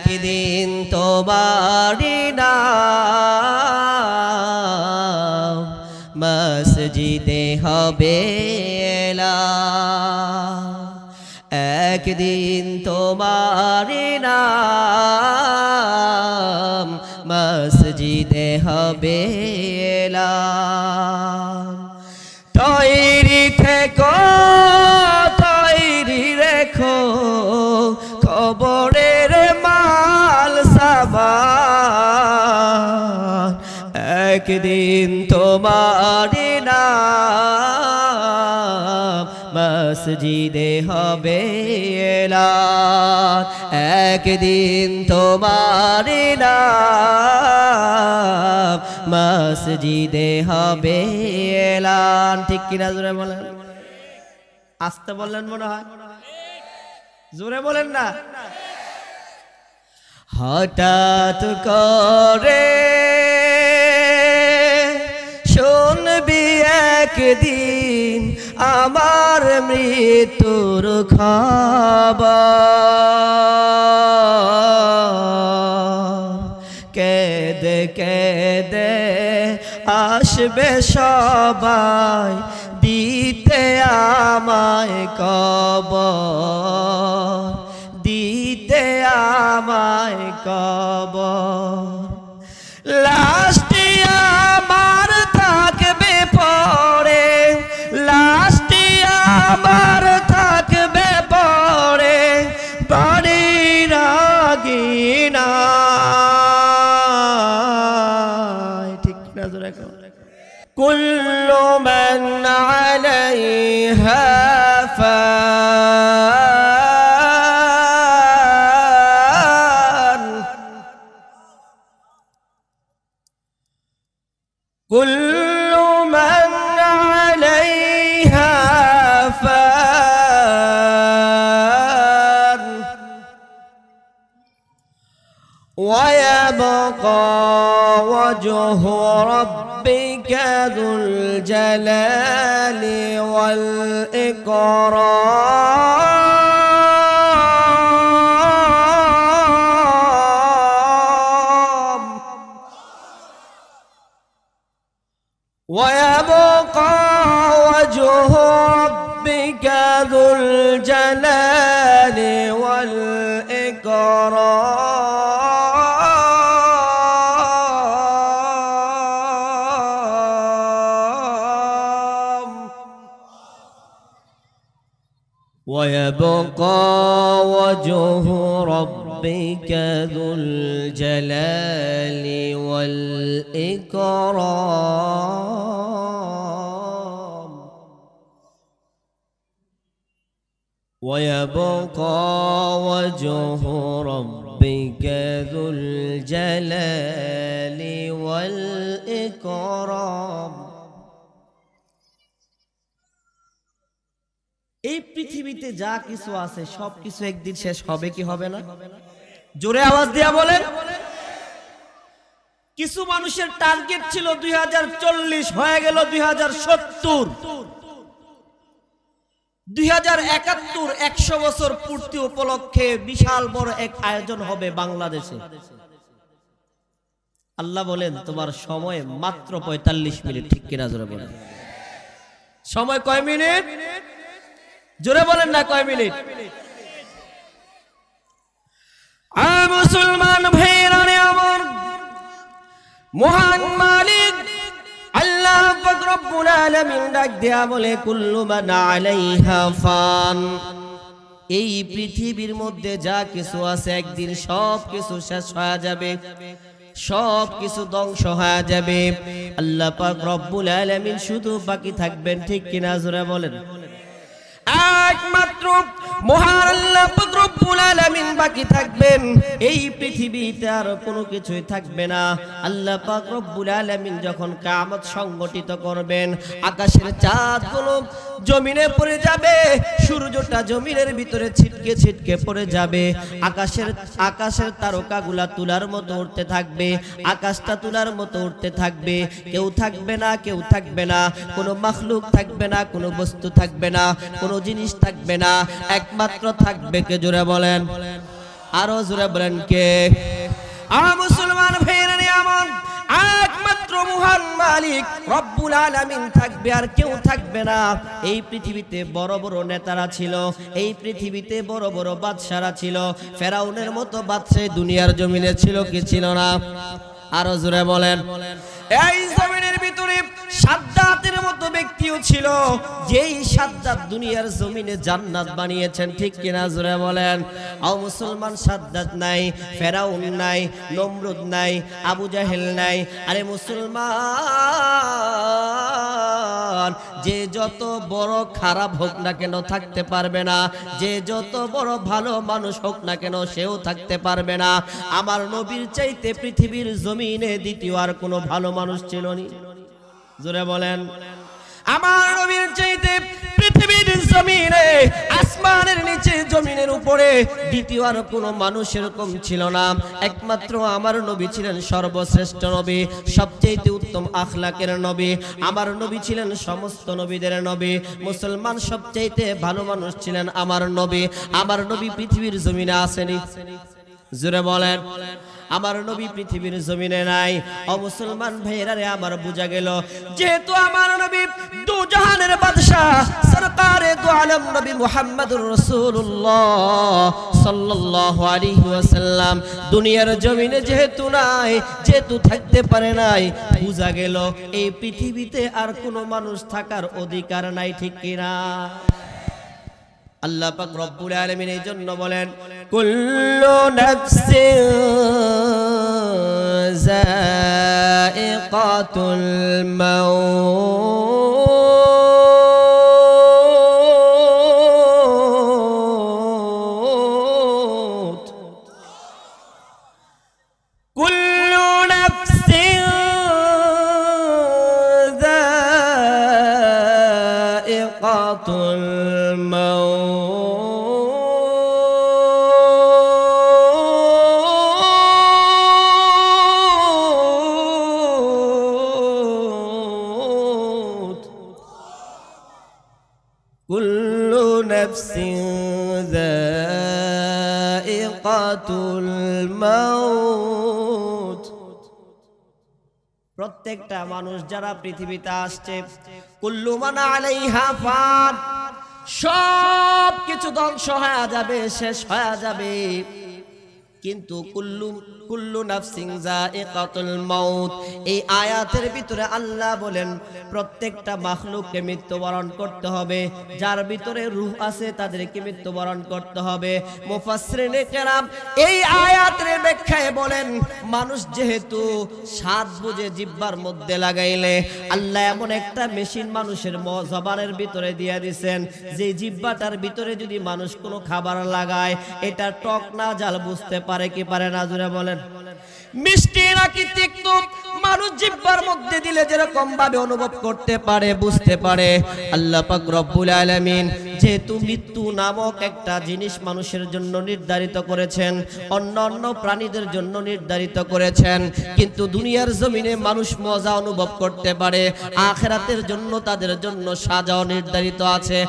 একদিন তোমারি নাম মসজিদে হবে এলান, একদিন তোমারি নাম মসজিদে হবে এলান। তৈরি থেকো তৈরি রেখো খবরের মাল সামান, একদিন তোমারি নাম মসজিদে হবে এলান, একদিন তোমারি নাম মসজিদে হবে এলান। ঠিক কিনা জোরে বলেন, আস্তে বললেন মনে হয়, জোরে বলেন না। হঠাৎ করে শুনবি একদিন আমার মৃত্যুর খবর, কেঁদে কেঁদে আসবে সবাই দিতে আমায় কবর, দিতে আমায় কবর। লাশটি আমার থাকবে পড়ে, লাশটি আমার থাকবে পড়ে বাড়ির আঙিনায়। ঠিক না জোরে কও। কুল্লু মান আলাইহা ফান, কুল্লু মান আলাইহা ফান ওয়া ইয়াবকা ওয়াজহু রাব্বিকা যুল জালালি ওয়াল ইকরাম, ويبقى وجه ربك ذو الجلال والإكرام، ويبقى وجه ربك ذو الجلال والإكرام، ويبقى وجه ربك ذو الجلال والإكرام। এই পৃথিবীতে যা কিছু আছে সব কিছু একদিন শেষ হবে কি হবে না? জোরে আওয়াজ দিয়া বলেন। কিছু মানুষের টার্গেট ছিল 2040, হয়ে গেল 2070, 2071 100 বছর পূর্তি উপলক্ষে বিশাল বড় এক আয়োজন হবে বাংলাদেশে। আল্লাহ বলেন তোমার সময় মাত্র 45 মিনিট। ঠিক কিনা জোরে বলেন। সময় কয় মিনিট? জোরে বলেন না কয় মিনিট? মুসলমান ভাইরা আমার, মহান মালিক আল্লাহ পাক রব্বুল আলামিন ডাক দেয়া বলে কুল্লু মান আলাইহা ফান, এই পৃথিবীর মধ্যে যা কিছু আছে একদিন সব কিছু শেষ হয়ে যাবে, সব কিছু ধ্বংস হয়ে যাবে। আল্লাহ পাক রব্বুল আলামিন শুধু বাকি থাকবেন। ঠিক কিনা জোরে বলেন। একমাত্র মহান আল্লাহ পাক রব্বুল আলামিন বাকি থাকবেন। এই পৃথিবীতে আর কোনো কিছুই থাকবে না। আল্লাহ পাক রব্বুল আলামিন যখন কিয়ামত সংগঠিত করবেন, আকাশের চাঁদগুলো জমিনে পড়ে যাবে, সূর্যটা জমিনের ভিতরে ছিটকে ছিটকে পড়ে যাবে, আকাশের তারকাগুলা তুলার মতো উঠতে থাকবে, আকাশটা তুলার মতো উঠতে থাকবে। কেউ থাকবে না, কেউ থাকবে না, কোনো মাখলুক থাকবে না, কোনো বস্তু থাকবে না, কোনো জিনিস থাকবে না। একমাত্র থাকবে কে? জোরে বলেন। আরো জোরে বলেন কে? মুসলমান ভাইরা আমার, একমাত্র মহান মালিক রব্বুল আলামিন থাকবে, আর কেউ থাকবে না। এই পৃথিবীতে বড় বড় নেতারা ছিল, এই পৃথিবীতে বড় বড় বাদশারা ছিল। ফেরাউনের মতো বাদশা দুনিয়ার জমিনে ছিল কি ছিল না? আরো জোরে বলেন। এই জমিনের ভিতরে সাদ্দাতের মতো ব্যক্তিও ছিল, যেই সাদ্দাত দুনিয়ার জমিনে জান্নাত বানিয়েছেন, ঠিক কিনা? জোরে বলেন। ও মুসলমান, সাদ্দাত নাই, ফেরাউন নাই, নমরুদ নাই, আবু জাহেল নাই। আরে মুসলমান, যে যত বড় খারাপ হোক না কেন থাকতে পারবে না, যে যত বড় ভালো মানুষ হোক না কেন সেও থাকতে পারবে না। আমার নবীর চাইতে পৃথিবীর জমিনে দ্বিতীয় আর কোনো ভালো মানুষ ছিল না। জোরে বলেন। আমার নবীর চাইতে পৃথিবীর জমিনে, আসমানের নিচে, জমিনের উপরে দ্বিতীয় আর কোনো মানুষ এরকম ছিল না। একমাত্র আমার নবী ছিলেন সর্বশ্রেষ্ঠ নবী, সবচেয়ে উত্তম আখলাকের নবী। আমার নবী ছিলেন সমস্ত নবীদের নবী। মুসলমান, সবচেয়ে ভালো মানুষ ছিলেন আমার নবী। আমার নবী পৃথিবীর জমিনে আসেনি। জোরে বলেন। আমার নবী পৃথিবীর জমিনে নাই। ও মুসলমান ভাইরা রে আমার, বুঝা গেল যেহেতু আমার নবী দু জাহানের বাদশা, সরকারে দু আলম নবী মুহাম্মদুর রাসূলুল্লাহ সাল্লাল্লাহু আলাইহি ওয়াসাল্লাম দুনিয়ার জমিনে যেহেতু নাই, যেহেতু থাকতে পারে নাই, বুঝা গেল এই পৃথিবীতে আর কোনো মানুষ থাকার অধিকার নাই, ঠিক কিনা? আল্লাহ পাক রব্বুল আলামিন এই জন্য বলেন, কুল্লু নাফসিন যায়িকাতুল মাউত, কুল্লু নাফসিন যায়িকাতুল কুল্লু নাফসিন যায়িকাতুল মাউত। প্রত্যেকটা মানুষ যারা পৃথিবীতে আসছে, কুল্লু মান আলাইহা ফান, সব কিছু ধ্বংস হয়ে যাবে, শেষ হয়ে যাবে, কিন্তু কুল্লু নাফসিন যায়িকাতুল মাউত, এই আয়াতের ভিতরে আল্লাহ বলেন প্রত্যেকটা মাখলুককে মৃত্যুবরণ করতে হবে। যার ভিতরে রূহ আছে তাদেরকে মৃত্যুবরণ করতে হবে। মুফাসসিরিনে কেরাম এই আয়াতের ব্যাখ্যায় বলেন, মানুষ যেহেতু স্বাদ বুঝে জিহ্বার মধ্যে লাগাইলে, আল্লাহ এমন একটা মেশিন মানুষের জবানের ভিতরে দিয়ে দিয়েছেন, যে জিহ্বাটার ভিতরে যদি মানুষ কোনো খাবার লাগায়, এটা টক না ঝাল বুঝতে পারে কি পারে না? জোরে বলেন। মিষ্টি নাকি তিক্ত মানুষ জিহ্বার মধ্যে দিলে যেরকম ভাবে অনুভব করতে পারে, বুঝতে পারে, আল্লাহ পাক রব্বুল আলামিন যেহেতু মৃত্যু নামক একটা জিনিস মানুষের জন্য নির্ধারিত করেছেন, অন্যান্য প্রাণীদের জন্য নির্ধারিত করেছেন, কিন্তু দুনিয়ার জমিনে মানুষ মজা অনুভব করতে পারে, আখিরাতের জন্য তাদের জন্য সাজাও নির্ধারিত আছে।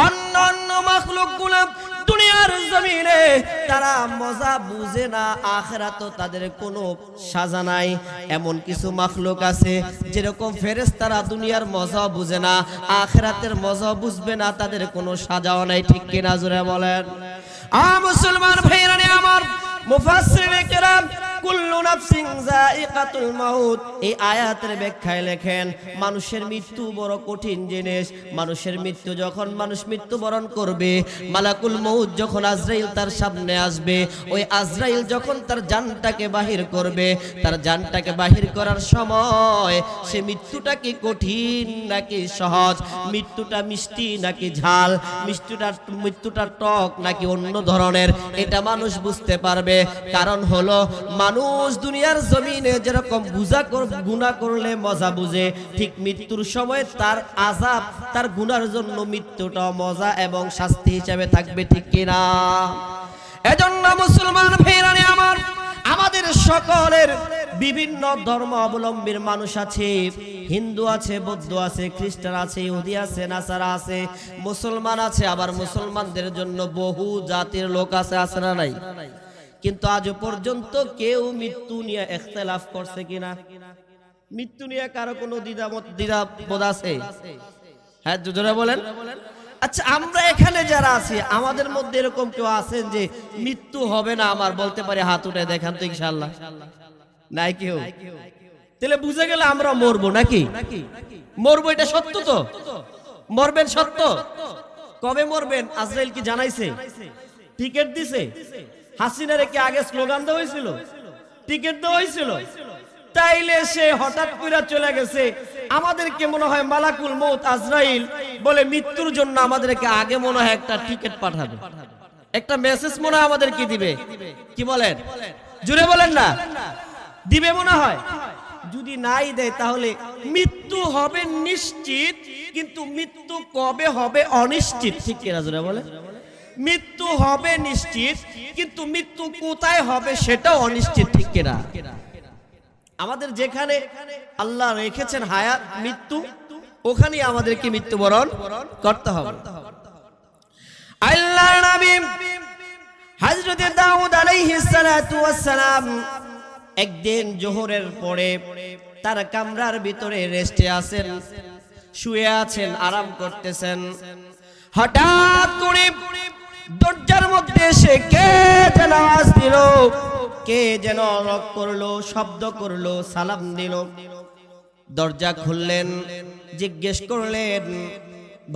অন্যান্য মাখলুকগুলো দুনিয়ার জমিনে তারা মজা বুঝে না, আখিরাতে তাদের কোনো সাজা নাই। এমন কিছু মাখলুক আছে যেরকম ফেরেশতারা দুনিয়ার মজা বুঝে না, আখিরাতের মজা বুঝবে না, তাদের কোনো সাজাও নাই, ঠিক কিনা? জোরে বলেন। মুসলমান ভাইরা আমার, মুফাসসিরিনে কেরাম কুল্লু নাফসিন যায়িকাতুল মাউত এই আয়াতের ব্যাখ্যায় লেখেন, মানুষের মৃত্যু বড় কঠিন জিনিস। মানুষের মৃত্যু যখন মানুষ মৃত্যুবরণ করবে, মালাকুল মউত যখন আজরাইল তার সামনে আসবে, ওই আজরাইল যখন তার জানটাকে বাহির করবে, তার জানটাকে বাহির করার সময় সে মৃত্যুটা কি কঠিন নাকি সহজ, মৃত্যুটা মিষ্টি নাকি ঝাল, মৃত্যুটা টক নাকি অন্য ধরনের, এটা মানুষ বুঝতে পারবে। কারণ হলো মানুষ দুনিয়ার জমিনে যেরকম গুনাহ করলে মজা বুঝে, ঠিক মৃত্যুর সময় তার আযাব, তার গুনার জন্য মৃত্যুটা মজা এবং শাস্তি হিসেবে থাকবে, ঠিক কিনা? এজন্য মুসলমান ভাইরা আমার, আমাদের সকলের বিভিন্ন ধর্ম অবলম্বীর মানুষ আছে, হিন্দু আছে, বৌদ্ধ আছে, খ্রিস্টান আছে, ইহুদি আছে, নাসারা আছে, মুসলমান আছে, আবার মুসলমানদের জন্য বহু জাতির লোক আছে, আছে না নাই? কিন্তু আজ পর্যন্ত কেউ মৃত্যু নিয়ে ইখতিলাফ করছে কিনা? মৃত্যু নিয়ে কারো কোনো দ্বিধাবোধ আছে? হ্যাঁ, জোরে বলেন। আচ্ছা, আমরা এখানে যারা আছি আমাদের মধ্যে এরকম কেউ আছেন যে মৃত্যু হবে না আমার? বলতে পারি, হাত উঠে দেখান তো ইনশাআল্লাহ। নাই কেউ? তাহলে বুঝে গেল আমরা মরবো নাকি? মরবো, এটা সত্য তো? মরবেন সত্য? কবে মরবেন আজরাইল কি জানাইছে? টিকিট দিছে? হাসিনারে কি আগে স্লোগান দেওয়া হয়েছিল? টিকিট দেওয়া হয়েছিল? তাইলে সে হঠাৎ করে চলে গেছে। আমাদেরকে মনে হয় মালাকুল মউত আজরাইল বলে মৃত্যুর জন্য আমাদেরকে আগে মনে হয় একটা টিকিট পাঠাবে, একটা মেসেজ মনে হয় আমাদেরকে দিবে। কি বলেন? জুড়ে বলেন না, দিবে মনে হয়। যদি নাই দেয় তাহলে মৃত্যু হবে নিশ্চিত, কিন্তু মৃত্যু কবে হবে অনিশ্চিত। ঠিক কিনা জোরে বলে? মৃত্যু হবে নিশ্চিত, কিন্তু মৃত্যু কোথায় হবে সেটাও অনিশ্চিত। ঠিক কিনা? আমাদের যেখানে আল্লাহ রেখেছেন হায়াত, মৃত্যু, ওখানেই আমাদেরকে মৃত্যুবরণ করতে হবে। আল্লাহর নবী হযরত দাউদ আলাইহিস সালাতু ওয়াস সালাম একদিন জোহরের পরে তার কামরার ভিতরে রেস্টে আছেন, শুয়ে আছেন, আরাম করতেছেন। হঠাৎ করে দরজার মধ্যে এসে কে যেন আওয়াজ দিল, কে যেন নক করলো, শব্দ করলো, সালাম দিল। দরজা খুললেন, জিজ্ঞেস করলেন,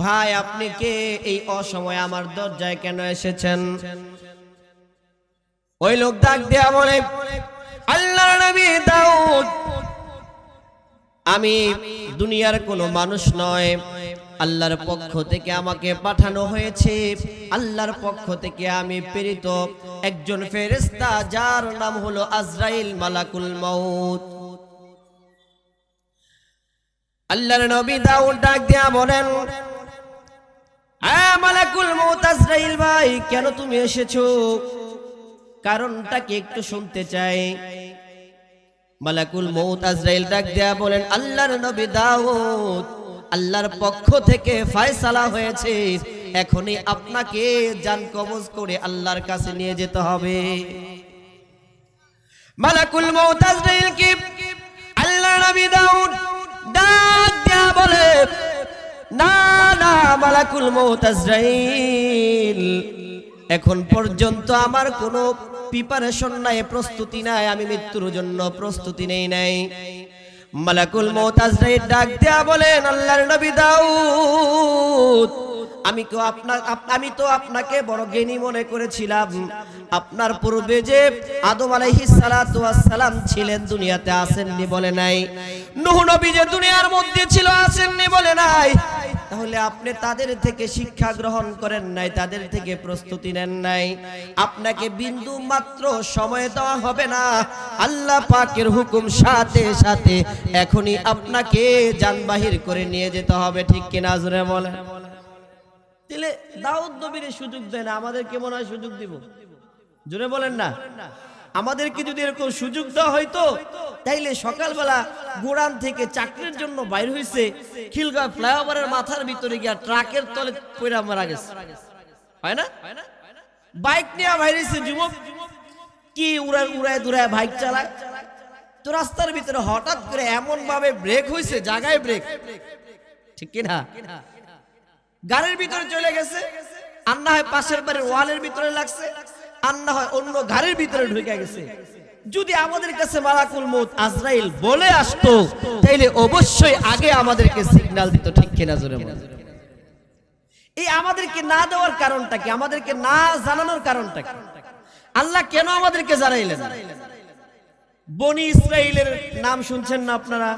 ভাই আপনি কে? এই অসময়ে আমার দরজায় কেন এসেছেন? ওই লোক ডাক দেয়া বলে, আল্লাহর নবী দাউদ, আমি দুনিয়ার কোনো মানুষ নয়, আল্লাহর পক্ষ থেকে আমাকে পাঠানো হয়েছে। আল্লাহর পক্ষ থেকে আমি প্রেরিত একজন ফেরেশতা, যার নাম হলো আজরাইল, মালাকুল মউত। আল্লাহর নবী দাউদ ডাক দিয়া বলেন, মালাকুল মউত আজরাইল ভাই, কেন তুমি এসেছো? কারণটা কি একটু শুনতে চাই। মালাকুল মউত আজরাইল ডাক দিয়া বলেন, আল্লাহর নবী দাউদ, আল্লাহর পক্ষ থেকে ফয়সালা হয়েছে, এখনই আপনাকে জান কবজ করে আল্লাহর কাছে নিয়ে যেতে হবে। মালাকুল মউত আজরাইল কি আল্লাহর নবী দাউদ ডাক দিয়া বলে, না না মালাকুল মউত আজরাইল, এখন পর্যন্ত আমার কোনো প্রিপারেশন নাই, প্রস্তুতি নাই, আমি মৃত্যুর জন্য প্রস্তুতি নেই নাই। মালাকুল মউত আজরাইল ডাক দেয়া বলেন, আল্লাহর নবী দাউদ, আমি তো আপনাকে বড় জ্ঞানী মনে করেছিলাম। আপনার পূর্বে যে আদম আলাইহিস সালাতু ওয়াস সালাম ছিলেন, দুনিয়াতে আসেননি বলে নাই। নূহ নবী যে দুনিয়ার মধ্যে ছিল, আসেননি বলে নাই। তাহলে আপনি তাদের থেকে শিক্ষা গ্রহণ করেন নাই, তাদের থেকে প্রস্তুতি নেন নাই। আপনাকে বিন্দু মাত্র সময় দেওয়া হবে না, আল্লাহ পাকের হুকুম সাথে সাথে এখনই আপনাকে জান বাহির করে নিয়ে যেতে হবে। ঠিক কিনা জোরে বলেন? তাহলে দাউদ নবীর সুযোগ দেয় না, আমাদেরকে মনে হয় সুযোগ দিব? জোরে বলেন না। আমাদেরকে যদি এরকম সুযোগ দেওয়া হয়তো, তাইলে সকালবেলা গোড়ান থেকে চাকরির জন্য বাইর হয়েছে, খিলগাঁও ফ্লাইওভারের মাথার ভিতরে গিয়া ট্রাকের তলে পড়ে মারা গেছে, হয় না? বাইক নিয়ে বাইরেছে যুবক, কি উড়ায় দুরায় বাইক চালায়, তো রাস্তার ভিতরে হঠাৎ করে এমন ভাবে ব্রেক হয়েছে, জায়গায় ব্রেক, ঠিক কিনা? গাড়ির ভিতরে চলে গেছে, আর না হয় পাশের বাড়ির ওয়ালের ভিতরে লাগছে, আর না হয় অন্য গাড়ির ভিতরে ঢুকে গেছে। যদি আমাদের কাছে মালাকুল মউত আজরাইল বলে আসতো, তাইলে অবশ্যই আগে আমাদেরকে সিগন্যাল দিত। ঠিক কিনা জোরে বলেন? এই আমাদেরকে না দেওয়ার কারণটা কি? আমাদেরকে না জানানোর কারণটা কি? আল্লাহ কেন আমাদেরকে জানাইলেন? বনি ইসরাইলের নাম শুনছেন না আপনারা?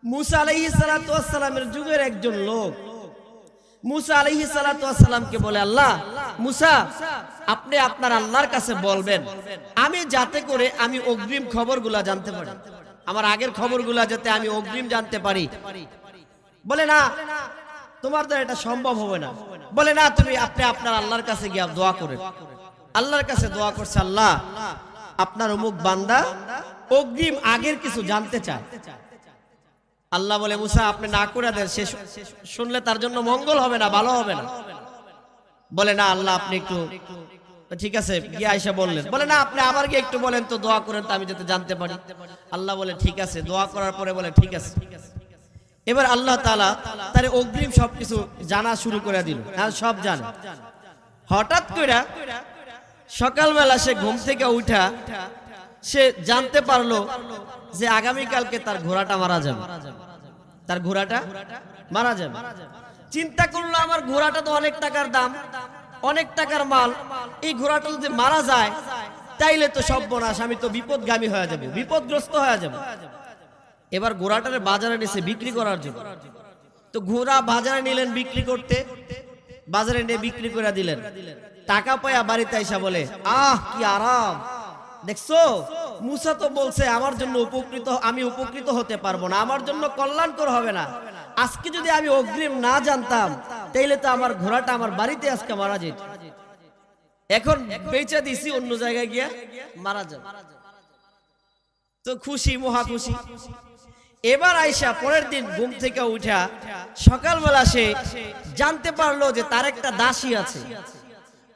মুসা আলাইহিস সালাতু ওয়াস সালামের যুগের একজন লোক মুসা আলাইহিস সালাতু ওয়াস সালামকে বলে, আল্লাহ, মুসা আপনি আপনার আল্লাহর কাছে বলবেন, আমি যাতে করে আমি অগ্রিম খবরগুলা জানতে পারি, আমার আগের খবরগুলা যাতে আমি অগ্রিম জানতে পারি। বলে না, তোমার দ্বারা এটা সম্ভব হবে না। বলে না, আপনি আপনার আল্লাহর কাছে গিয়ে দোয়া করেন। আল্লাহর কাছে দোয়া করছে, আল্লাহ আপনার অমুক বান্দা অগ্রিম আগের কিছু জানতে চায়। আল্লাহ বলে, মুসা আপনি না করে দেন, সে শুনলে তার জন্য মঙ্গল হবে না, ভালো হবে না। বলে না, আল্লাহ আপনি একটু ঠিক আছে গিয়ে আয়েশা বললেন, বলে না আপনি আবার গিয়ে একটু বলেন তো, দোয়া করেন তো আমি যাতে জানতে পারি। আল্লাহ বলে ঠিক আছে। দোয়া করার পরে বলে ঠিক আছে। এবার আল্লাহ তাআলা তার অগ্রিম সবকিছু জানা শুরু করে দিল, আর সব জানে। হঠাৎ করে সকালবেলা সে ঘুম থেকে উঠা সে জানতে পারলো যে আগামীকালকে তার ঘোড়াটা মারা যাবে, তার ঘোড়াটা মারা যাবে। চিন্তা করলো আমার ঘোড়াটা তো অনেক টাকার দাম, অনেক টাকার মাল, এই ঘোড়াটা যদি মারা যায় তাইলে তো সর্বনাশ, আমি তো বিপদগামী হয়ে যাব, বিপদগ্রস্ত হয়ে যাব। এবার ঘোড়াটারে বাজারে নিয়ে বিক্রি করার জন্য, তো ঘোড়া বাজারে নিলেন বিক্রি করতে, বাজারে নিয়ে বিক্রি করে দিলেন। টাকা পায়া বাড়িতে আইসা বলে, আহ কি আরাম, দেখছো মুসা তো বলছে আমার জন্য উপকৃত, আমি উপকৃত হতে পারবো না, আমার জন্য কল্যাণকর হবে না। আজকে যদি আমি অগ্রিম না জানতাম তাইলে তো আমার ঘোড়াটা আমার বাড়িতে আজকে মারা যেত, এখন বেচা দিছি অন্য জায়গায় গিয়া মারা যাবে। তো খুশি, মহা খুশি। এবার আয়েশা পরের দিন ঘুম থেকে উঠা সকালবেলা সে জানতে পারলো যে তার একটা দাসী আছে,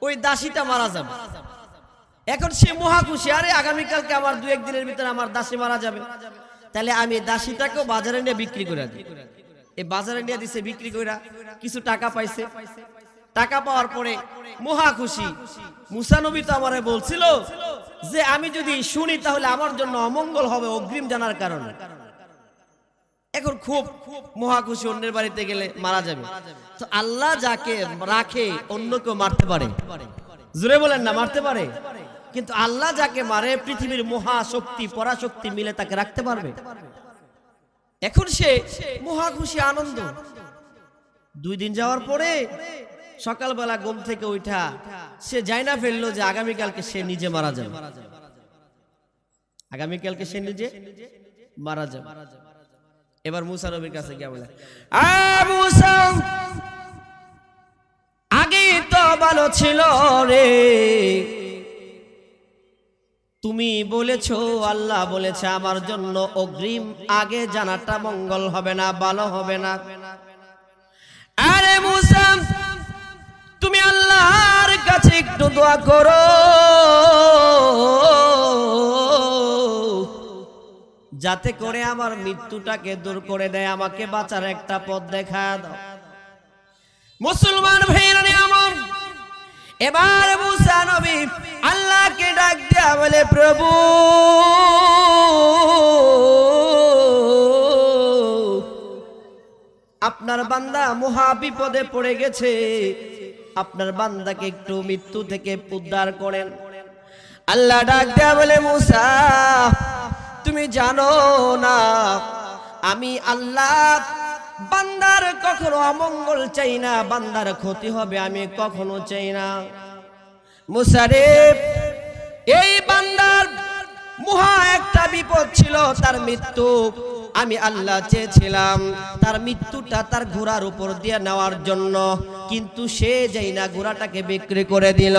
ওই দাসীটা মারা যাবে। এখন সে মহা খুশি, আরে আগামীকালকে আমার 2-1 দিনের ভিতরে আমার দাসী মারা যাবে, তাহলে আমি দাসীটাকেও বাজারে নিয়ে বিক্রি করে দিই। এই বাজারে নিয়ে দিছে, বিক্রি করে কিছু টাকা পাইছে। টাকা পাওয়ার পরে মহা খুশি। মুসা নবী তো আমারে বলছিল যে আমি যদি শুনি তাহলে আমার জন্য অমঙ্গল হবে অগ্রিম জানার কারণে। এখন খুব মহা খুশি, অন্যের বাড়িতে গেলে মারা যাবে। তো আল্লাহ যাকে রাখে অন্য কেউ মারতে পারে, জোরে বলেন না, মারতে পারে। কিন্তু আল্লাহ যাকে মারে পৃথিবীর মহা শক্তি পরাশক্তি মিলে তাকে রাখতে পারবে। এখন সে মহা খুশি, আনন্দ। 2 দিন যাওয়ার পরে সকালবেলা ঘুম থেকে উঠা সে জানা ফেললো যে আগামীকালকে সে নিজে মারা যাবে, আগামীকালকে সে নিজে মারা যাবে। এবার মুসা নবীর কাছে গিয়ে বলে, মুসা আগে তো ভালো ছিল রে, তুমি বলেছো, আল্লাহ বলেছে আমার জন্য অগ্রিম আগে জানাটা মঙ্গল হবে না, ভালো হবে না। আরে মুসা তুমি আল্লাহর কাছে একটু দোয়া করো, যাতে করে আমার মৃত্যুটাকে দূর করে দেয়, আমাকে বাঁচার একটা পথ দেখা দাও। মুসলমান ভাইরা আমার, এবার মুসা নবী আল্লাহকে ডাক দেয়া বলে, প্রভু আপনার বান্দা মহা বিপদে পড়ে গেছে, আপনার বান্দাকে একটু মৃত্যু থেকে উদ্ধার করেন। আল্লাহ ডাক দেয়া বলে, মুসা তুমি জানো না আমি আল্লাহ বান্দার কখনো অমঙ্গল চাই না, বান্দার ক্ষতি হবে আমি কখনো চাই না। মুসা রে, এই বান্দার মহা একটা বিপদ ছিল, তার মৃত্যু। আমি আল্লাহ চেয়েছিলাম তার মৃত্যুটা তার ঘোড়ার উপর দিয়ে নেওয়ার জন্য, কিন্তু সে যাই না ঘোড়াটাকে বিক্রি করে দিল।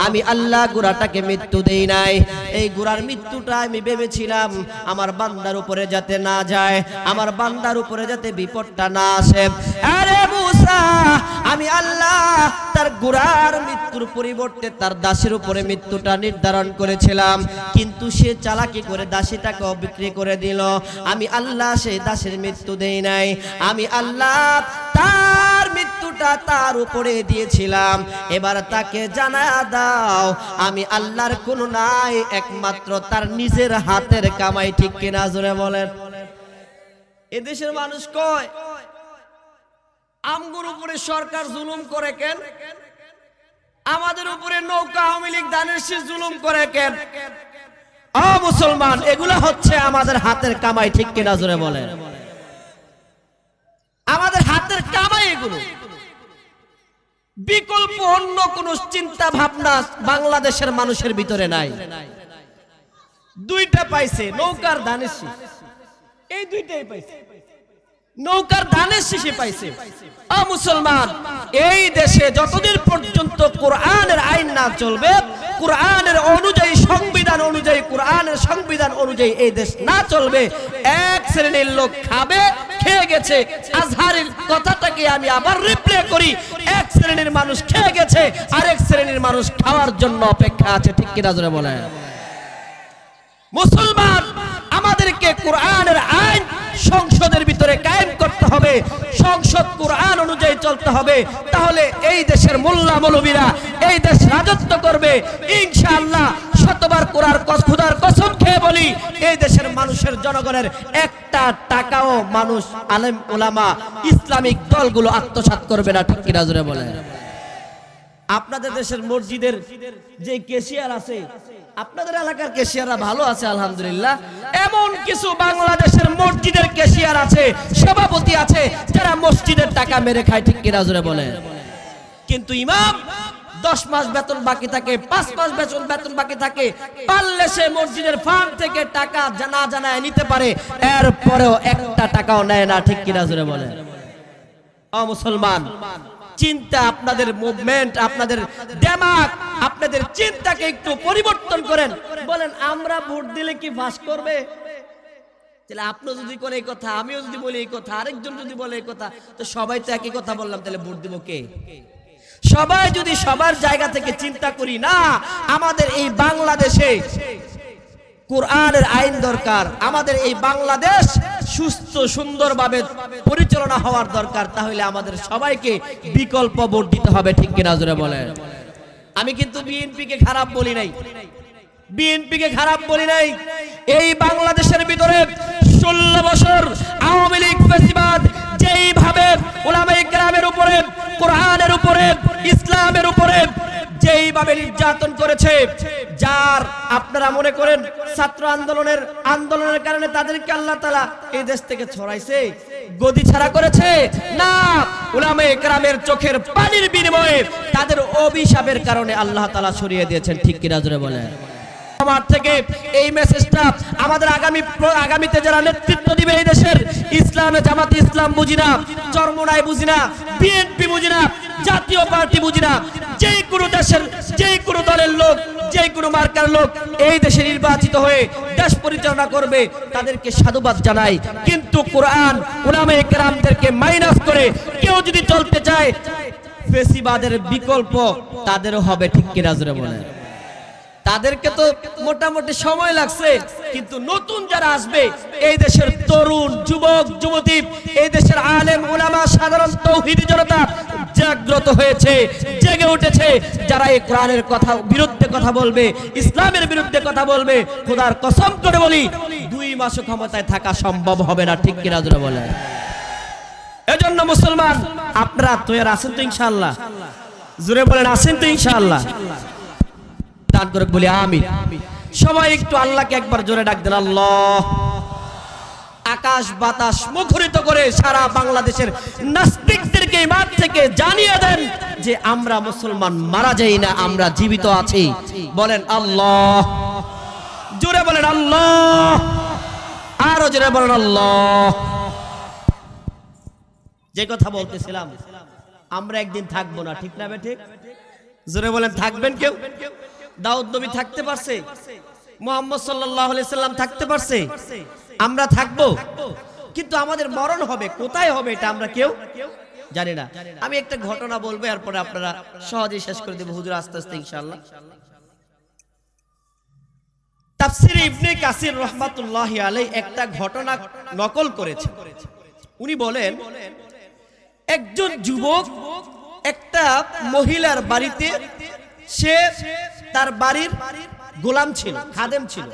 আমি আল্লাহ ঘোড়াটাকে মৃত্যু দেই নাই, এই ঘোড়ার মৃত্যুটা আমি ভেবেছিলাম আমার বান্দার উপরে যাতে না যায়, আমার বান্দার উপরে যাতে বিপদটা না আসে। আরে মুসা, আমি আল্লাহ তার ঘোড়ার মৃত্যুর পরিবর্তে তার দাসের উপরে মৃত্যুটা নির্ধারণ করেছিলাম, কিন্তু সে চালাকি করে দাসীটাকেও বিক্রি করে দিল। আমি আল্লাহ সেই দাসের মৃত্যু দেই নাই, আমি আল্লাহ তার মৃত্যুটা তার উপরে দিয়েছিলাম। এবার তাকে জানা দাও আমি আল্লাহর কোনো নাই, একমাত্র তার নিজের হাতের কামাই। ঠিক কিনা জোরে বলেন। এদেশের মানুষ কয় আমগুর উপরে সরকার জুলুম করে কেন, আমাদের উপরে নৌকা আওয়ামী লীগ দানের শীষ জুলুম করে কেন? মুসলমান, এগুলো হচ্ছে আমাদের হাতের কামাই। ঠিক কিনা জোরে বলেন। আমাদের হাতের কামাই এগুলো, বিকল্প অন্য কোন চিন্তা ভাবনা বাংলাদেশের মানুষের ভিতরে নাই। 2টা পাইছে, নৌকার ধানের শীষ, এই 2টাই পাইছে, নৌকার ধানের শীষে পাইছে। মুসলমান, এই দেশে যতদিন পর্যন্ত কোরআনের আইন না চলবে, কোরআনের অনুযায়ী সংবিধান অনুযায়ী কোরআনের সংবিধান অনুযায়ী এই দেশ না চলবে। এক শ্রেণীর লোক খাবে, খেয়ে গেছে। আজহারের কথাটাকে আমি আবার রিপ্লে করি, এক শ্রেণীর মানুষ খেয়ে গেছে, আরেক শ্রেণীর মানুষ খাওয়ার জন্য অপেক্ষা আছে। ঠিক কিনা জোরে বলেন? মুসলমান, আমাদেরকে কোরআনের আইন সংসদের ভিতরে কায়েম করতে হবে, সংসদ কোরআন অনুযায়ী চলতে হবে। তাহলে এই দেশের মোল্লা মৌলবীরা এই দেশ রাজত্ব করবে ইনশাআল্লাহ। শতবার খোদার কসম খেয়ে বলি, এই দেশের মানুষের জনগণের একটা টাকাও মানুষ, আলেম ওলামা, ইসলামিক দলগুলো আত্মসাৎ করবে না। ঠিক কিনা জোরে বলেন? আপনাদের দেশের মসজিদের যে ক্যাশিয়ার আছে, আপনাদের এলাকার ক্যাশিয়াররা ভালো আছে আলহামদুলিল্লাহ। এমন কিছু বাংলাদেশের মসজিদের ক্যাশিয়ার আছে, সভাপতি আছে, যারা মসজিদের টাকা মেরে খায়। ঠিক কিনা জোরে বলে? কিন্তু ইমাম 10 মাস বেতন বাকি থাকে, 5 মাস বেতন বাকি থাকে, পারলে সে মসজিদের ফান্ড থেকে টাকা জানা জানায় নিতে পারে, এরপরেও একটা টাকাও নেয় না। ঠিক কিনা জোরে বলে? ও মুসলমান, চিন্তা, আপনাদের মুভমেন্ট, আপনাদের দিমাগ, আপনাদের চিন্তাকে একটু পরিবর্তন করেন। বলেন আমরা ভোট দিলে কি পাস করবে? তাহলে আপনি যদি কোন এই কথা, আমিও যদি বলি এই কথা, আরেকজন যদি বলে এই কথা, তো সবাই তো একই কথা বললাম, তাহলে ভোট দিব কে? সবাই যদি সবার জায়গা থেকে চিন্তা করি, না আমাদের এই বাংলাদেশে কোরআনের আইন দরকার, আমাদের এই বাংলাদেশ সুস্থ সুন্দরভাবে পরিচালনা হওয়ার দরকার, তাহলে আমাদের সবাইকে বিকল্প ভোট দিতে হবে। ঠিক কিনা জোরে বলেন? আমি কিন্তু বিএনপিকে খারাপ বলি নাই, বিএনপিকে খারাপ বলি নাই। এই বাংলাদেশের ভিতরে 16 বছর আওয়ামী লীগ ফ্যাসিবাদ যেইভাবে উলামায়ে কেরামের উপরে, কোরআনের উপরে, ইসলামের উপরে যেইভাবে নির্যাতন করেছে, যার আপনারা মনে করেন ছাত্র আন্দোলনের কারণে তাদেরকে আল্লাহ তাআলা এই দেশ থেকে ছড়াইছে, গদি ছাড়া করেছে না, উলামায়ে কেরামের চোখের পানির বিনিময়ে তাদের অভিশাপের কারণে আল্লাহ তাআলা সরিয়ে দিয়েছেন। ঠিক কিনা জোরে বলেন? আমার থেকে এই মেসেজটা আমাদের আগামীতে যারা নেতৃত্ব দিবে এই দেশের, ইসলামে জামাতে ইসলাম বুঝি না, চরমোনাই বুঝি না, বিএনপি বুঝি না, জাতীয় পার্টি বুঝি না, যেই কোনো দেশের যেই কোনো দলের লোক, যেই কোনো মার্কার লোক এই দেশে নির্বাচিত হয়ে দেশ পরিচালনা করবে, তাদেরকে সাধুবাদ জানাই। কিন্তু কোরআন উলামায়ে কেরামদেরকে মাইনাস করে কেউ যদি চলতে চায়, ফেসিবাদের বিকল্প তাদেরও হবে। ঠিক কিনা জোরে বলেন? তাদেরকে তো মোটামুটি সময় লাগছে, কিন্তু নতুন যারা আসবে, এই দেশের তরুণ যুবক যুবতী, এই দেশের আলেম উলামা, সাধারণ তৌহিদি জনতা জাগ্রত হয়েছে, জেগে উঠেছে। যারা এই কোরআনের বিরুদ্ধে কথা বলবে, ইসলামের বিরুদ্ধে কথা বলবে, খোদার কসম করে বলি 2 মাসও ক্ষমতায় থাকা সম্ভব হবে না। ঠিক কিনা জোরে বলে? এজন্য মুসলমান, আপনারা তৈরি আছেন তো ইনশাআল্লাহ? জোরে বলেন, আছেন তো ইনশাআল্লাহ? দান করে বলি আমিন। সবাই একটু আল্লাহকে একবার জোরে ডাক দেন, আল্লাহ। আকাশ বাতাস মুখরিত করে সারা বাংলাদেশের নাস্তিকদেরকে ঈমান থেকে জানিয়ে দেন যে আমরা মুসলমান মারা যাই না, আমরা জীবিত আছি। বলেন আল্লাহ, জোরে বলেন আল্লাহ, আরো জোরে বলেন আল্লাহ। যে কথা বলতেছিলাম, আমরা একদিন থাকবো না, ঠিক না বেঠিক? জোরে বলেন, থাকবেন কেউ? দাউদ নবী থাকতে পারছে, মুহাম্মদ সাল্লাল্লাহু আলাইহি সাল্লাম থাকতে পারছে, আমরা থাকবো, কিন্তু আমাদের মরণ হবে। কোথায় হবে এটা আমরা কেউ জানি না। আমি একটা ঘটনা বলবো, এরপরে আপনারা সহজেই শেষ করে দেব হুজুর আস্তে আস্তে ইনশাআল্লাহ। তাফসীরে ইবনে কাসির রাহমাতুল্লাহি আলাইহি একটা ঘটনা নকল করেছে। উনি বলেন, একজন যুবক একটা মহিলার বাড়িতে, সে তার বাড়ির গোলাম ছিল, খাদেম ছিল।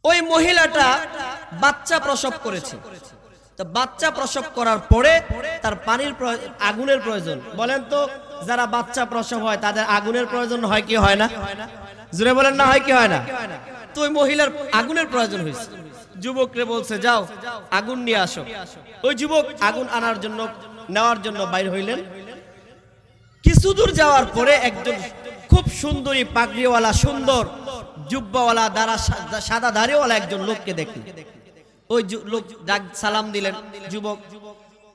ওই মহিলাটা বাচ্চা প্রসব করেছে। তো বাচ্চা প্রসব করার পরে তার আগুনের প্রয়োজন। বলেন তো, যারা বাচ্চা প্রসব হয় তাদের আগুনের প্রয়োজন হয় কি হয় না? জোরে বলেন না, হয় কি হয় না? তো ওই মহিলার আগুনের প্রয়োজন হয়েছে। যুবকরে বলছে, যাও আগুন নিয়ে আসো। ওই যুবক আগুন নেওয়ার জন্য বাইর হইলেন। কিছু দূর যাওয়ার পরে একজন খুব সুন্দরী পাগড়িওয়ালা, সুন্দর জুব্বাওয়ালা, সাদা দাড়িওয়ালা একজন লোককে দেখলেন। ওই লোক ডাক সালাম দিলেন যুবক।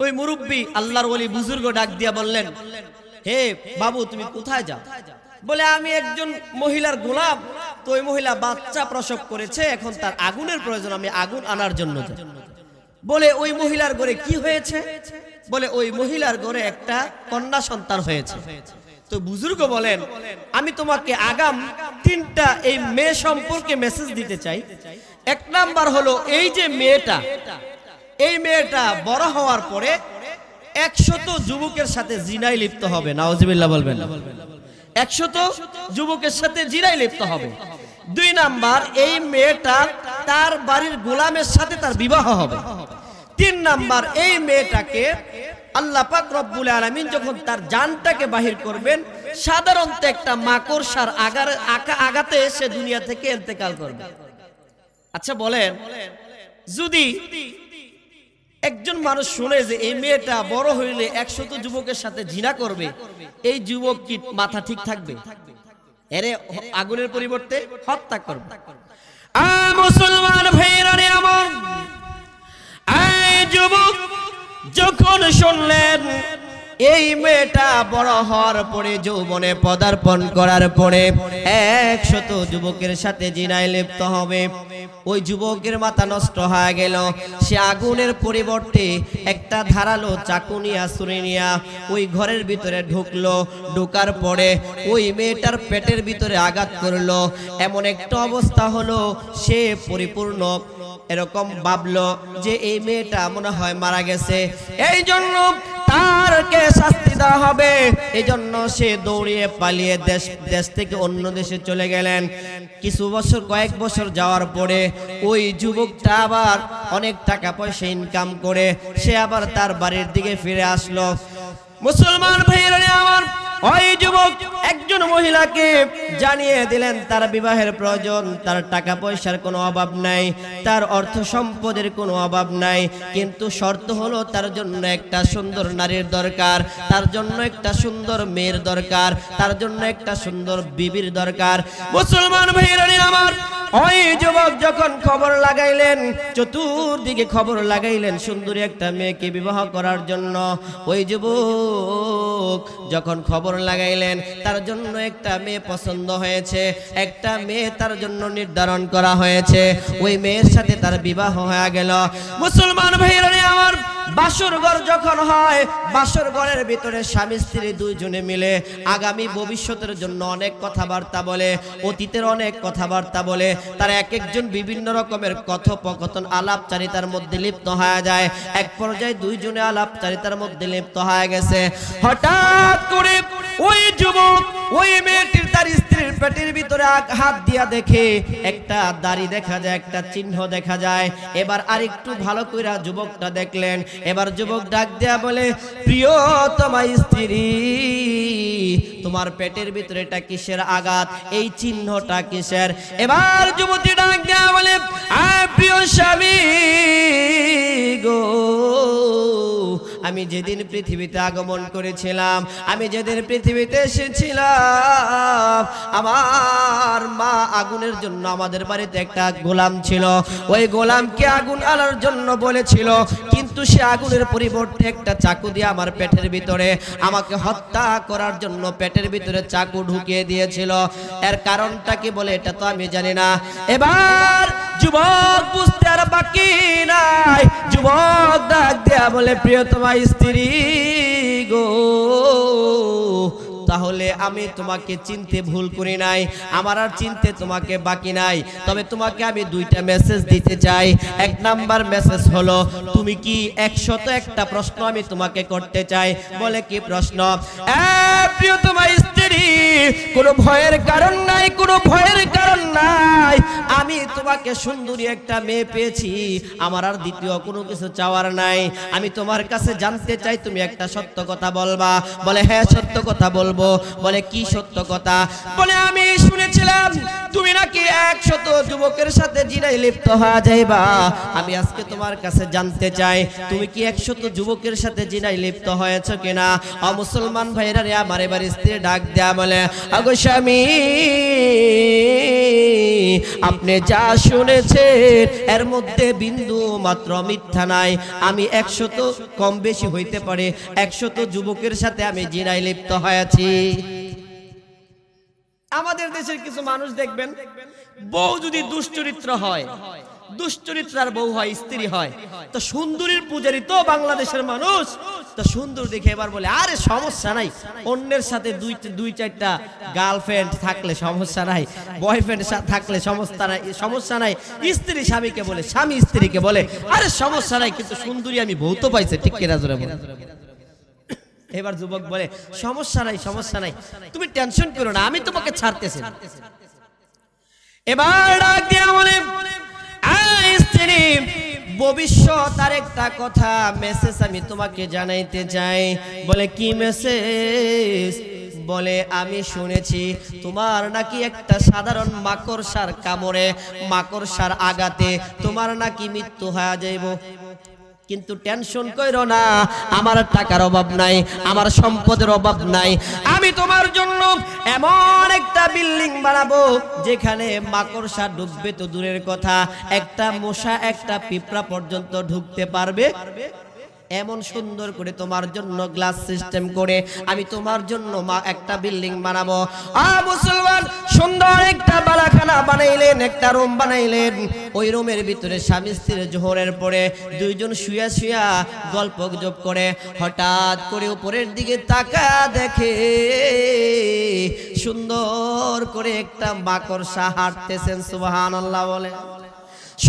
ওই মুরব্বী আল্লাহর ওলি বুজুর্গ ডাক দিয়া বললেন, হে বাবু, তুমি কোথায় যাও? বলে, আমি একজন মহিলার গোলাম, তো ওই মহিলা বাচ্চা প্রসব করেছে, এখন তার আগুনের প্রয়োজন, আমি আগুন আনার জন্য যাই। বলে ওই মহিলার ঘরে কি হয়েছে? বলে ওই মহিলার ঘরে একটা কন্যা সন্তান হয়েছে। তো বুজুর্গ বলেন, আমি তোমাকে আগাম 3টা এই মেয়ে সম্পর্কে মেসেজ দিতে চাই। এক নাম্বার হলো, এই যে মেয়েটা, এই মেয়েটা বড় হওয়ার পরে 100 যুবকের সাথে জিনায় লিপ্ত হবে। নাউজুবিল্লাহ বলবেন। 100 যুবকের সাথে জিনায় লিপ্ত হবে। 2 নাম্বার, এই মেয়েটা তার বাড়ির গোলামের সাথে তার বিবাহ হবে। 3 নাম্বার, এই মেয়েটাকে আল্লাহ পাক রব্বুল আলামিন যখন তার জানটাকে বাহির করবেন, সাধারণত একটা মাকড়সার আঘাতে সে দুনিয়া থেকে ইন্তেকাল করবে। আচ্ছা বলেন, যদি একজন মানুষ শুনে যে এই মেয়েটা বড় হইলে 100 যুবকের সাথে জিনা করবে, এই যুবক কি মাথা ঠিক থাকবে? এরে আগুনের পরিবর্তে হত্যা করবে। মুসলমান ভাইরা রে আমার, এই যুবক যখন শুনলেন এই মেয়েটা বড় হওয়ার পরে যৌবনে পদার্পণ করার পরে 100 যুবকের সাথে জিনায় লিপ্ত হবে, ওই যুবকের মাথা নষ্ট হয়ে গেল। সে আগুনের পরিবর্তে একটা ধারালো চাকু নিয়া ছুরি নিয়া ওই ঘরের ভিতরে ঢুকলো। ঢোকার পরে ওই মেয়েটার পেটের ভিতরে আঘাত করলো। এমন একটা অবস্থা হলো, সে পরিপূর্ণ এরকম ভাবলো যে এই মেয়েটা মনে হয় মারা গেছে, এই জন্য তারকে শাস্তি দেওয়া হবে। এই জন্য সে দৌড়িয়ে পালিয়ে দেশ থেকে অন্য দেশে চলে গেলেন। কিছু বছর, কয়েক বছর যাওয়ার পরে ওই যুবকটা আবার অনেক টাকা পয়সা ইনকাম করে সে আবার তার বাড়ির দিকে ফিরে আসলো। মুসলমান ভাইরা আমার, ওই যুবক একজন মহিলাকে জানিয়ে দিলেন তার বিবাহের প্রয়োজন, তার টাকা পয়সার কোনো অভাব নাই, তার অর্থ সম্পদের কোনো অভাব নাই, কিন্তু শর্ত হলো তার জন্য একটা সুন্দর নারীর দরকার, তার জন্য একটা সুন্দর মেয়ের দরকার, তার জন্য একটা সুন্দর বিবির দরকার। মুসলমান ভাইরা আমার, ওই যুবক যখন খবর লাগাইলেন, চতুর্দিকে খবর লাগাইলেন সুন্দরী একটা মেয়েকে বিবাহ করার জন্য, ওই যুবক যখন খবর লাগাইলেন তার জন্য একটা মেয়ে পছন্দ হয়েছে, একটা মেয়ে তার জন্য নির্ধারণ করা হয়েছে, ওই মেয়ের সাথে তার বিবাহ হয়ে গেল। মুসলমান ভাইরা আমার, বাসর ঘর যখন হয়, বাসর ঘরের ভিতরে স্বামী স্ত্রী দুইজনে মিলে আগামী ভবিষ্যতের জন্য অনেক কথাবার্তা বলে, অতীতের অনেক কথাবার্তা বলে, তারা এক একজন বিভিন্ন রকমের কথোপকথন আলাপচারিতার মধ্যে লিপ্ত হয়ে যায়। এক পর্যায়ে দুইজনে আলাপচারিতার মধ্যে লিপ্ত হয়ে গেছে। হঠাৎ করে ওই যুবক ওই মেয়েটির তার স্ত্রীর পেটের ভিতরে হাত দিয়া দেখে একটা দাড়ি দেখা যায়, একটা চিহ্ন দেখা যায়। এবার আরেকটু ভালো কইরা যুবকটা দেখলেন। এবার যুবক ডাক দেয়া বলে, প্রিয়তমা স্ত্রী, তোমার পেটের ভিতরে এটা কিসের আঘাত, এই চিহ্নটা কিসের? এবার যুবতী ডাক দেয়া বলে, প্রিয় স্বামী গো, আমি যেদিন পৃথিবীতে আগমন করেছিলাম, আমি যেদিন পৃথিবীতে এসেছিলাম, আমার মা আগুনের জন্য আমাদের বাড়িতে একটা গোলাম ছিল, ওই গোলামকে আগুন আনার জন্য বলেছিল, কিন্তু সে আগুনের পরিবর্তে একটা চাকু দিয়ে আমার পেটের ভিতরে আমাকে হত্যা করার জন্য পেটের ভিতরে চাকু ঢুকিয়ে দিয়েছিল। এর কারণটা কি বলে এটা তো আমি জানি না। এবার যুবক বুঝতে আর বাকি নাই, যুবক ডাক দেয়া বলে, প্রিয়তমা স্ত্রী গো, তাহলে আমি তোমাকে চিনতে ভুল করি নাই, আমার আর চিনতে তোমাকে বাকি নাই। তবে তোমাকে আমি 2টা মেসেজ দিতে চাই। এক নাম্বার মেসেজ হলো, তুমি কি 101টা প্রশ্ন আমি তোমাকে করতে চাই। বলে কি প্রশ্ন? প্রিয়তমা স্ত্রী, কোনো ভয়ের কারণ নাই, কোনো ভয়ের কারণ নাই, আমি তোমাকে সুন্দরী একটা মেয়ে পেয়েছি, আমার আর দ্বিতীয় কোনো কিছু চাওয়ার নাই। আমি তোমার কাছে জানতে চাই, তুমি একটা সত্য কথা বলবা। বলে হ্যাঁ, সত্য কথা বলবো। বলে কি সত্য কথা? বলে আমি শুনেছিলাম তুমি নাকি 100 যুবকের সাথে জিনায় লিপ্ত হয়ে যাইবা। আমি আজকে তোমার কাছে জানতে চাই, তুমি কি 100 যুবকের সাথে জিনায় লিপ্ত হয়েছ কিনা? মুসলমান ভাইরা রে আমার, এবার স্ত্রী ডাক দেয়া বলে, আগো স্বামী, আপনি যা শুনেছেন এর মধ্যে বিন্দু মাত্র মিথ্যা নাই। আমি 100 কম বেশি হইতে পারে, 100 যুবকের সাথে আমি জিনায় লিপ্ত হয়েছি। আমাদের দেশের কিছু মানুষ দেখবেন বউ যদি দুশ্চরিত্র হয়, দুশ্চরিত্রার বউ হয়, স্ত্রী হয়, তো সুন্দরীর পূজারি তো বাংলাদেশের মানুষ, তো সুন্দর দেখে এবার বলে আরে সমস্যা নাই, অন্যের সাথে দুই চারটা গার্লফ্রেন্ড থাকলে সমস্যা নাই, বয়ফ্রেন্ড থাকলে সমস্যা নাই। স্ত্রী স্বামীকে বলে, স্বামী স্ত্রীকে বলে আরে সমস্যা নাই, কিন্তু সুন্দরী আমি বউ তো পাইছে, ঠিক কিনা জোরে বলে। এবার যুবক বলে সমস্যা নাই, সমস্যা নাই, তুমি টেনশন করো না, আমি তোমাকে ছাড়তেছি। এবার ডাক দিয়া বলে স্ত্রী, ভবিষ্যৎ আর একটা কথা মেসেজ আমি তোমাকে জানাইতে চাই। বলে কি মেসেজ? বলে আমি শুনেছি তোমার নাকি একটা সাধারণ মাকড়সার কামড়ে, মাকড়সার আঘাতে তোমার নাকি মৃত্যু হয়ে যাইব, কিন্তু টেনশন কইরো না, আমার টাকার অভাব নাই, আমার সম্পদের অভাব নাই, আমি তোমার জন্য এমন একটা বিল্ডিং বানাবো যেখানে মাকড়সা ঢুকবে তো দূরের কথা, একটা মশা একটা পিঁপড়া পর্যন্ত ঢুকতে পারবে, এমন সুন্দর করে তোমার জন্য গ্লাস সিস্টেম করে আমি তোমার জন্য একটা বিল্ডিং বানাবো। মুসলমান সুন্দর একটা বালাখানা বানাইলেন, একটা রুম বানাইলেন। ওই রুমের ভিতরে স্বামী স্ত্রীর জোহরের পরে দুইজন শুয়া শুয়া গল্প গুজব করে, হঠাৎ করে উপরের দিকে তাকা দেখে সুন্দর করে একটা মাকড়সা হাঁটতেছেন। সুবহানাল্লাহ বলে।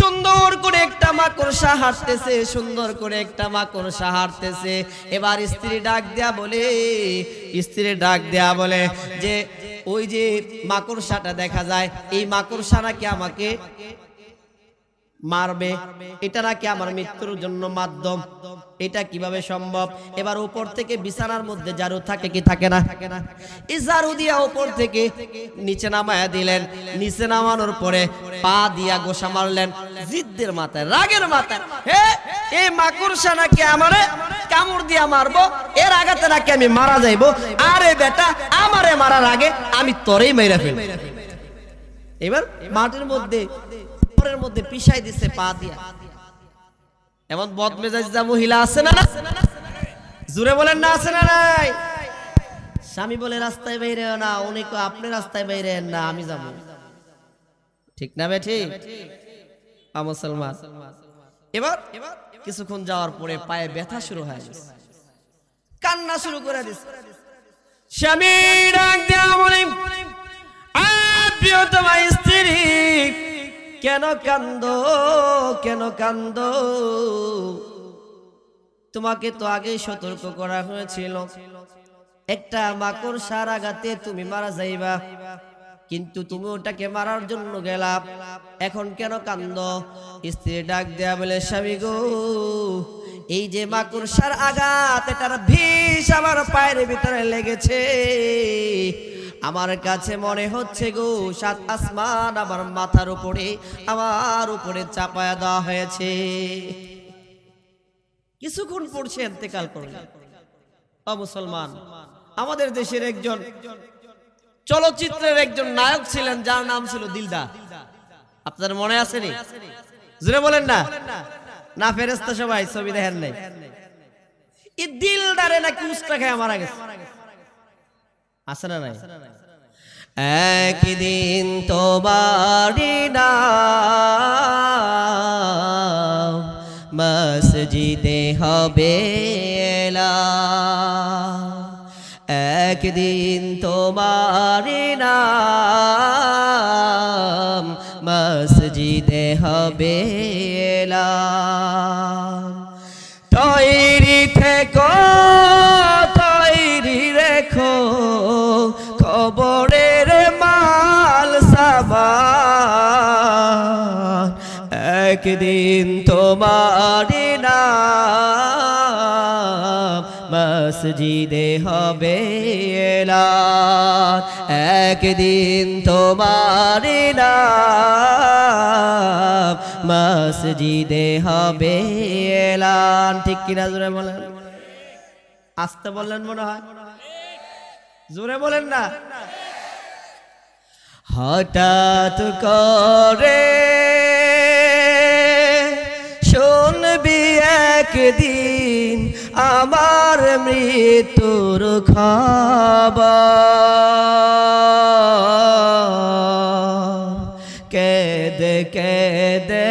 সুন্দর করে একটা মাকড়সা হাঁটতেছে, সুন্দর করে একটা মাকড়সা হাঁটতেছে। এবার স্ত্রী ডাক দেয়া বলে, স্ত্রী ডাক দেয়া বলে যে ওই যে মাকড়সাটা দেখা যায়, এই মাকড়সা নাকি আমাকে মারবে, এটা নাকি আমার মৃত্যুর জন্য মাধ্যম, এটা কিভাবে সম্ভব? এবার উপর থেকে বিছানার মধ্যে ঝাড়ু থাকে কি থাকে না, এই ঝাড়ু দিয়া উপর থেকে নিচে নামায়া দিলেন। নিচে নামানোর পরে পা দিয়া গোসা মারলেন জিদ্দের মাথায়, রাগের মাথায়, হে এই মাকড়সা নাকি আমারে কামড় দিয়া মারবো, এর আঘাতে নাকি আমি মারা যাইবো, আরে বেটা আমারে মারার আগে আমি তোরেই মাইরা ফেলবো। এবার মাটির মধ্যে মধ্যে পিছাই দিছে পা দিয়া। এমন বদমেজাজ মহিলা আছে না? জোরে বলেন না, আছে না নাই? স্বামী বলে রাস্তায় বাইরে না, উনি কো আপনি রাস্তায় বাইরে না, আমি যাব, ঠিক না বে ঠিক? মুসলমান এবার কিছুক্ষণ যাওয়ার পরে পায়ে ব্যথা শুরু হয়ে গেছে, কান্না শুরু করে দিছে। স্বামী ডাক দেয়া বলে প্রিয়তমা স্ত্রী কেন কান্দো, কেন কান্দো? তোমাকে তো আগেই সতর্ক করা হয়েছিল, একটা মাকড়সার আঘাতে তুমি মারা যাইবা, কিন্তু তুমি ওটাকে মারার জন্য গেলা, এখন কেন কান্দো? স্ত্রী ডাক দেয়া বলে স্বামী গো, এই যে মাকড়সার আঘাত, এটার বিষ আমার পায়ের ভিতরে লেগেছে, আমার কাছে মনে হচ্ছে গো 7 আসমান আমার মাথার উপরে, আমার উপরে চাপায়া দেওয়া হয়েছে। কিছুক্ষণ পড়ছে ইন্তেকাল করলেন। মুসলমান, আমাদের দেশের একজন চলচ্চিত্রের একজন নায়ক ছিলেন, যার নাম ছিল দিলদা। আপনার মনে আছে নি? জোরে বলেন না। না ফেরেশতা সবাই ছবি দেখেন নাই? এই দিলদারে নাকি উস্তা খায় মারা গেছে, আছে না নাই? একদিন তোমারি নাম মসজিদে হবে এলান, একদিন তোমারি নাম মসজিদে হবে এলান। তৈরি থেকো, তৈরি রেখো, খবরের মাল সামান, একদিন তোমারি নাম মসজিদে হবে এলান, একদিন তোমারি নাম মসজিদে হবে এলান। ঠিক কিনা জোরে বলেন? আস্তে বললেন মনে হয়, জোরে বলেন না। হঠাৎ করে শুনবি একদিন আমার মৃত্যুর খবর, কেঁদে কেঁদে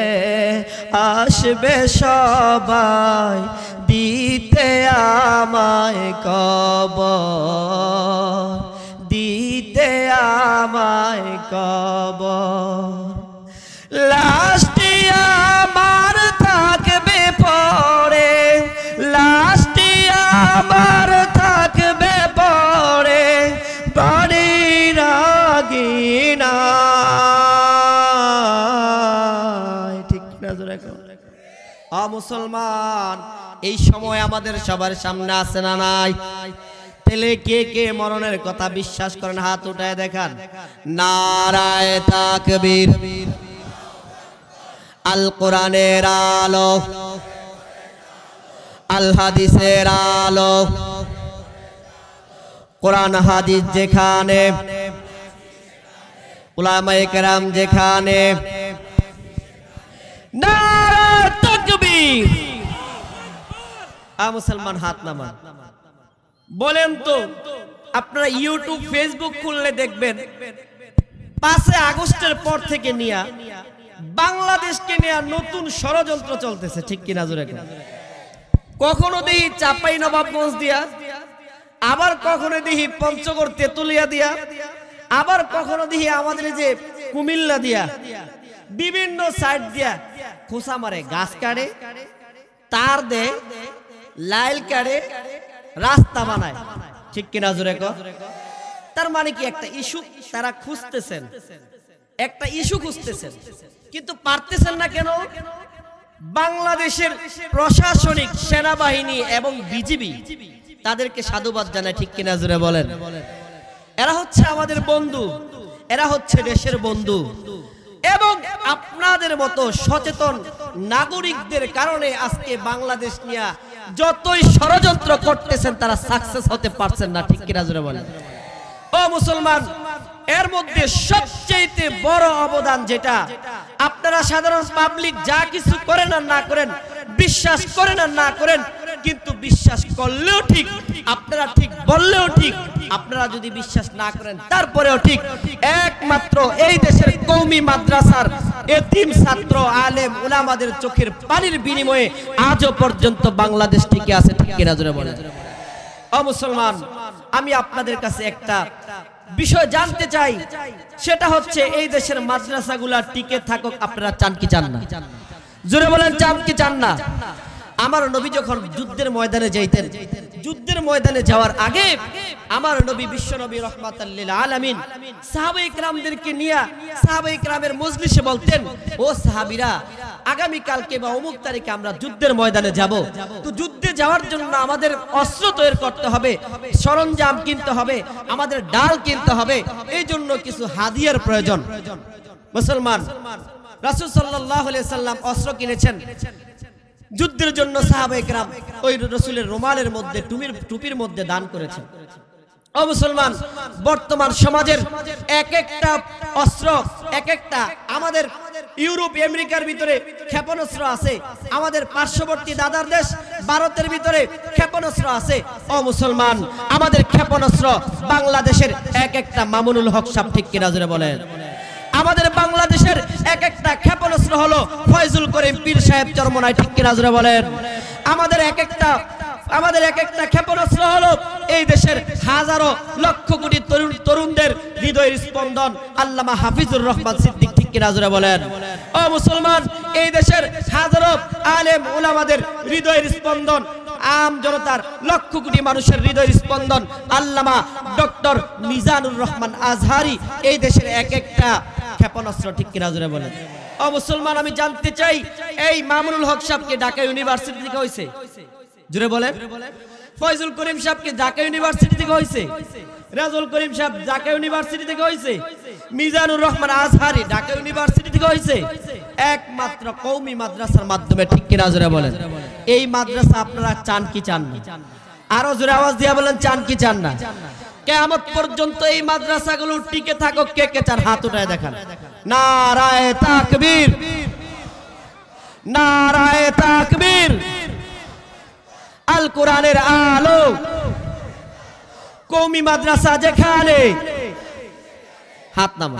আসবে সবাই দিতে আমায় কবর, দিতে আমায় কবর। লাশটি আমার থাকবে পড়ে, লাশটি আমার থাকবে পড়ে বাড়ির আগিনা। ঠিক না জোরে কও। মুসলমান, এই সময় আমাদের সবার সামনে আছে না নাই? তাহলে কে কে মরণের কথা বিশ্বাস করেন? হাত উঠায় দেখান। নারায়ে তাকবীর। আল কোরআনের আলো, আল হাদিসের আলো, কোরআন হাদিস যেখানে, উলামায়ে কেরাম যেখানে, নারায়ে তাকবীর। মুসলমান হাত নামান। বলেন তো, আপনারা ইউটিউব ফেসবুক খুললে দেখবেন 5 আগস্টের পর থেকে নিয়ে বাংলাদেশকে নিয়ে নতুন ষড়যন্ত্র চলতেছে। ঠিক কিনা জোরে কও। কখনো দেখি চাপাই নবাবগঞ্জ দিয়া, আবার কখনো দেখি পঞ্চগড় তেতুলিয়া দিয়া, আবার কখনো দেখি আমাদের যে কুমিল্লা দিয়া, বিভিন্ন সাইড দিয়া খোসা মারে, গাছ কাটে, তার দে, লাইল কাটে, রাস্তা বানায়। ঠিক কিনা জোরে কও। তার মানে কি? একটা ইস্যু তারা খুঁজতেছেন, একটা ইস্যু খুঁজতেছেন, কিন্তু পারতেছেন না কেন? বাংলাদেশের প্রশাসনিক, সেনাবাহিনী এবং বিজিবি তাদেরকে সাধুবাদ জানায়। ঠিক কিনা জোরে বলেন। এরা হচ্ছে আমাদের বন্ধু, এরা হচ্ছে দেশের বন্ধু, এবং আপনাদের মতো সচেতন নাগরিকদের কারণে আজকে বাংলাদেশ নিয়ে যতই ষড়যন্ত্র করতেছেন তারা সাকসেস হতে পারছেন না। ঠিক কিনা জোরে বলেন। ও মুসলমান, এর মধ্যে সবচেয়ে বড় অবদান যেটা, আপনারা সাধারণ পাবলিক যা কিছু করেন আর না করেন, বিশ্বাস করেন আর না করেন, কিন্তু বিশ্বাস করলেও ঠিক, আপনারা ঠিক বললেও ঠিক, আপনারা যদি বিশ্বাস না করেন তারপরেও ঠিক, একমাত্র এই দেশের কওমি মাদ্রাসার এতিম ছাত্র আলেম উলামাদের চোখের পানির বিনিময়ে আজও পর্যন্ত বাংলাদেশ টিকে আছে। ঠিক কিনা জোরে বলেন। ও মুসলমান, আমি আপনাদের কাছে একটা বিষয় জানতে চাই, সেটা হচ্ছে এই দেশের মাদ্রাসাগুলা টিকে থাকুক আপনারা চান কি চান না? জোরে বলেন, চান কি চান না? আমার নবী যখন যুদ্ধের ময়দানে যাইতেন, যুদ্ধের ময়দানে যাওয়ার আগে আমার নবী বিশ্ব নবী রাহমাতাল লিল আলামিন সাহাবায়ে কেরামদেরকে নিয়ে সাহাবায়ে কেরামের মজলিসে বলতেন, ও সাহাবীরা, আগামী কালকে বা অমুক তারিখে আমরা যুদ্ধের ময়দানে যাব। তো যুদ্ধে যাওয়ার জন্য আমাদের অস্ত্র তৈরি করতে হবে, সরঞ্জাম কিনতে হবে, আমাদের ডাল কিনতে হবে, এই জন্য কিছু হাদিয়ার প্রয়োজন। মুসলমান, রাসূল সাল্লাল্লাহু আলাইহি সাল্লাম অস্ত্র কিনেছেন যুদ্ধের জন্য। সাহাবায়ে কেরাম ওই রাসূলের রুমালের মধ্যে, টুপির মধ্যে দান করেছেন। ও মুসলমান, বর্তমান সমাজের এক একটা অস্ত্র, এক একটা, আমাদের ইউরোপ আমেরিকার ভিতরে ক্ষেপণাস্ত্র আছে, আমাদের পার্শ্ববর্তী দাদার দেশ ভারতের ভিতরে ক্ষেপণাস্ত্র আছে। ও মুসলমান, আমাদের ক্ষেপণাস্ত্র বাংলাদেশের এক একটা মামুনুল হক সাহেব। ঠিক কিনা জোরে বলেন। আমাদের বাংলাদেশের এক একটা ক্ষেপণাস্ত্র হলো ফয়জুল করিম পীর সাহেব চরমনাই। ঠিক কিনা জোরে বলেন। আমাদের এক একটা ক্ষেপণাস্ত্র হলো এই দেশের হাজারো লক্ষ কোটি তরুণদের হৃদয়ের স্পন্দন আল্লামা হাফিজুর রহমান সিদ্দিক। ঠিক কিনা জোরে বলেন। ও মুসলমান, এই দেশের হাজারো আলেম উলামাদের হৃদয়ের স্পন্দন, আম জনতার লক্ষ কোটি মানুষের হৃদয়ের স্পন্দন আল্লামা ডক্টর মিজানুর রহমান আজহারি এই দেশের এক একটা ক্ষেপণাস্ত্র। ঠিক কিনা জোরে বলেন। ও মুসলমান, আমি জানতে চাই, এই মামুনুল হক সাহেবকে ঢাকা ইউনিভার্সিটি থেকে হয়েছে? জোরে বলেন। ফয়জুল করিম সাহেবকে ঢাকা ইউনিভার্সিটি থেকে হয়েছে? রাজুল করিম সাহেব ঢাকা ইউনিভার্সিটি থেকে হয়েছে? মিজানুর রহমান আজহারি ঢাকা ইউনিভার্সিটি থেকে হয়েছে? একমাত্র কওমি মাদ্রাসার মাধ্যমে। ঠিক কিনা জোরে বলেন। এই মাদ্রাসা আপনারা চান কি চান না? আরো জোরে আওয়াজ দিয়ে বলেন, চান কি চান না? কিয়ামত পর্যন্ত এই মাদ্রাসাগুলো টিকে থাকুক। কে কে চান? হাত উঠায় দেখান। নারায়ে তাকবীর, নারায়ে তাকবীর। আল কোরআনের আলো, কওমি মাদ্রাসা যেখানে, হাত নামা।